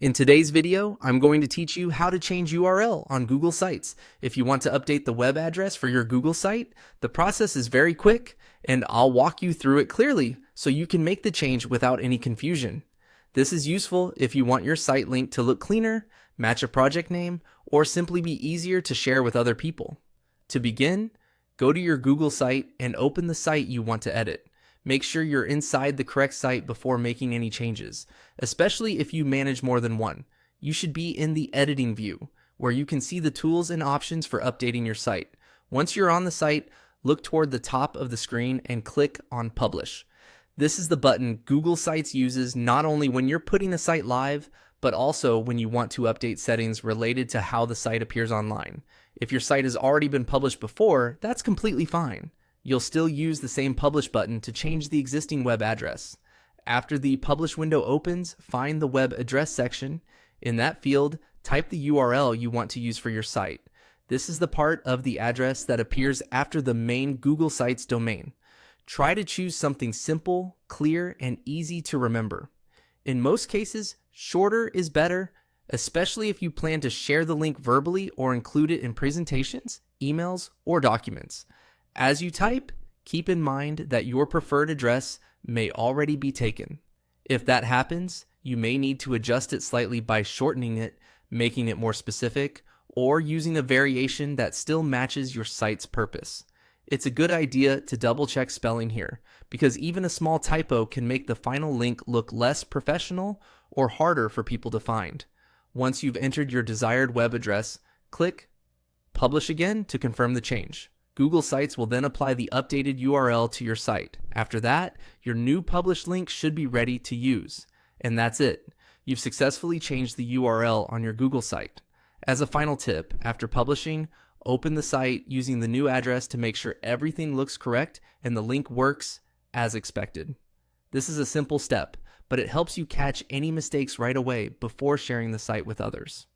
In today's video, I'm going to teach you how to change URL on Google Sites. If you want to update the web address for your Google site, the process is very quick, and I'll walk you through it clearly so you can make the change without any confusion. This is useful if you want your site link to look cleaner, match a project name, or simply be easier to share with other people. To begin, go to your Google site and open the site you want to edit. Make sure you're inside the correct site before making any changes, especially if you manage more than one. You should be in the editing view, where you can see the tools and options for updating your site. Once you're on the site, look toward the top of the screen and click on Publish. This is the button Google Sites uses not only when you're putting a site live, but also when you want to update settings related to how the site appears online. If your site has already been published before, that's completely fine. You'll still use the same Publish button to change the existing web address. After the Publish window opens, find the web address section. In that field, type the URL you want to use for your site. This is the part of the address that appears after the main Google Sites domain. Try to choose something simple, clear, and easy to remember. In most cases, shorter is better, especially if you plan to share the link verbally or include it in presentations, emails, or documents. As you type, keep in mind that your preferred address may already be taken. If that happens, you may need to adjust it slightly by shortening it, making it more specific, or using a variation that still matches your site's purpose. It's a good idea to double check spelling here, because even a small typo can make the final link look less professional or harder for people to find. Once you've entered your desired web address, click Publish again to confirm the change. Google Sites will then apply the updated URL to your site. After that, your new published link should be ready to use. And that's it. You've successfully changed the URL on your Google site. As a final tip, after publishing, open the site using the new address to make sure everything looks correct and the link works as expected. This is a simple step, but it helps you catch any mistakes right away before sharing the site with others.